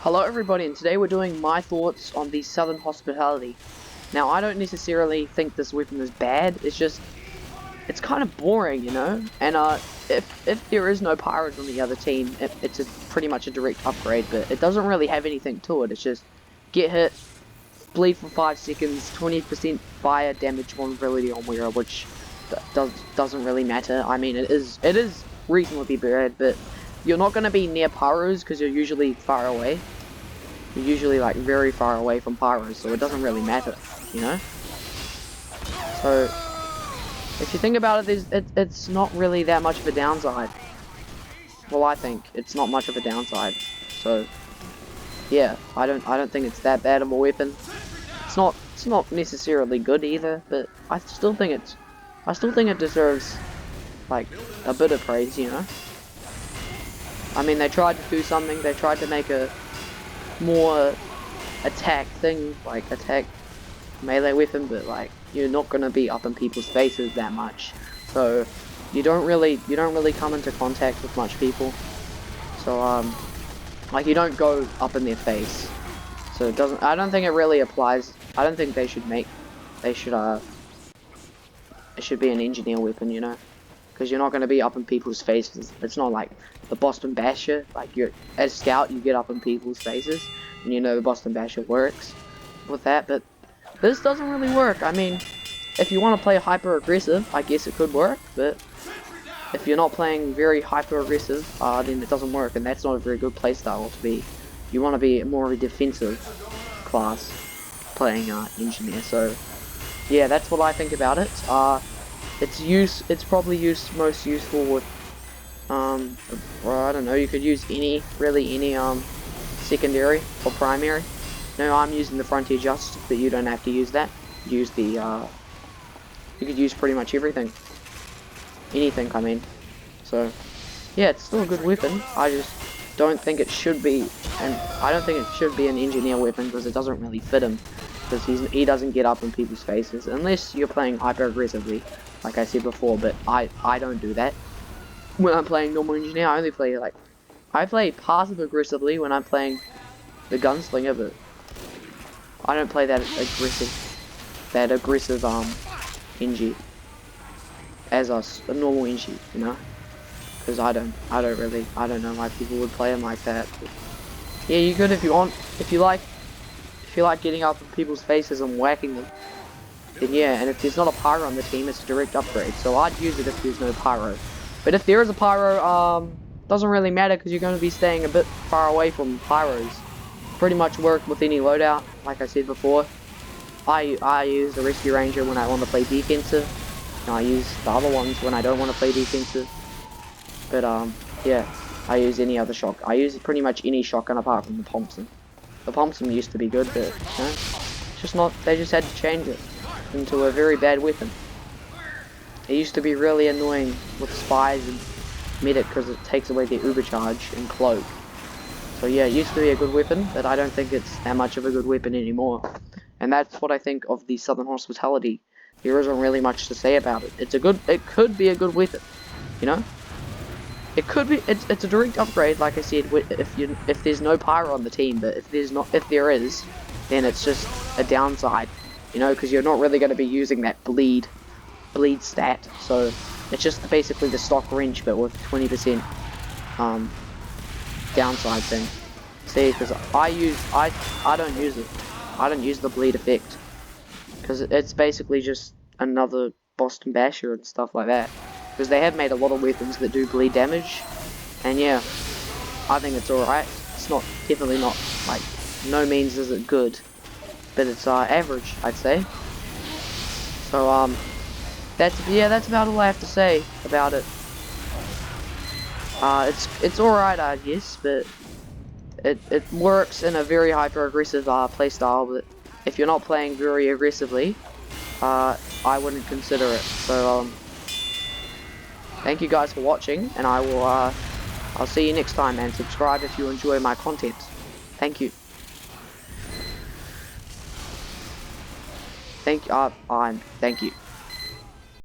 Hello everybody, and today we're doing my thoughts on the Southern Hospitality. Now, I don't necessarily think this weapon is bad, it's kind of boring, you know? And if there is no pirate on the other team, it's pretty much a direct upgrade, but it doesn't really have anything to it. It's just get hit, bleed for 5 seconds, 20% fire damage vulnerability on wearer, which doesn't really matter. I mean, it is reasonably bad, but you're not going to be near pyros because you're usually far away. You're usually like very far away from pyros, so it doesn't really matter, you know? So if you think about it, it's not really that much of a downside. Well, I think it's not much of a downside. So yeah, I don't think it's that bad of a weapon. It's not necessarily good either, but I still think it deserves like a bit of praise, you know? I mean, they tried to do something. They tried to make a more attack thing, like attack melee weapon, but like you're not gonna be up in people's faces that much. So you don't really come into contact with much people. So like you don't go up in their face. So it doesn't. I don't think it really applies. I don't think it should be an engineer weapon, you know? Because you're not going to be up in people's faces. It's not like the Boston Basher. Like, as scout, you get up in people's faces, and you know the Boston Basher works with that. But this doesn't really work. I mean, if you want to play hyper aggressive, I guess it could work. But if you're not playing very hyper aggressive, then it doesn't work, and that's not a very good playstyle to be. You want to be more of a defensive class playing engineer. So yeah, that's what I think about it. It's probably most useful with well, I don't know, you could use any secondary or primary. No, I'm using the Frontier Justice, but you don't have to use that. Use the you could use pretty much anything, I mean. So yeah, it's still a good weapon. I just don't think it should be, and I don't think it should be an engineer weapon because it doesn't really fit him. Because he doesn't get up in people's faces unless you're playing hyper aggressively, like I said before. But I don't do that when I'm playing normal engineer. I only play I play passive aggressively when I'm playing the gunslinger, but I don't play that aggressive Engie as a normal Engie, you know? Because I don't know why people would play him like that. But yeah, you could if you want, if you like getting up in people's faces and whacking them, then yeah. And if there's not a pyro on the team, it's a direct upgrade. So I'd use it if there's no pyro. But if there is a pyro, doesn't really matter because you're going to be staying a bit far away from pyros. Pretty much work with any loadout, like I said before. I use the Rescue Ranger when I want to play defensive, and I use the other ones when I don't want to play defensive. But yeah, I use any other shock. I use pretty much any shotgun apart from the Thompson. The Thompson used to be good, but you know, it's just not. They just had to change it into a very bad weapon. It used to be really annoying with spies and medic because it takes away their uber charge and cloak. So yeah, it used to be a good weapon, but I don't think it's that much of a good weapon anymore. And that's what I think of the Southern Hospitality. There isn't really much to say about it. It could be a good weapon, you know. It could be. It's a direct upgrade, like I said. If there's no pyro on the team, but if there is, then it's just a downside, you know, because you're not really going to be using that bleed stat. So it's just basically the stock wrench, but with 20% downside thing. See, because I don't use it. I don't use the bleed effect because it's basically just another Boston Basher and stuff like that. Because they have made a lot of weapons that do bleed damage, and yeah, I think it's alright. It's definitely not, like, no means is it good, but it's average, I'd say. So that's about all I have to say about it. It's alright, I guess, but it works in a very hyper aggressive playstyle. But if you're not playing very aggressively, I wouldn't consider it. So thank you guys for watching, and I'll see you next time, and subscribe if you enjoy my content. Thank you. Thank you.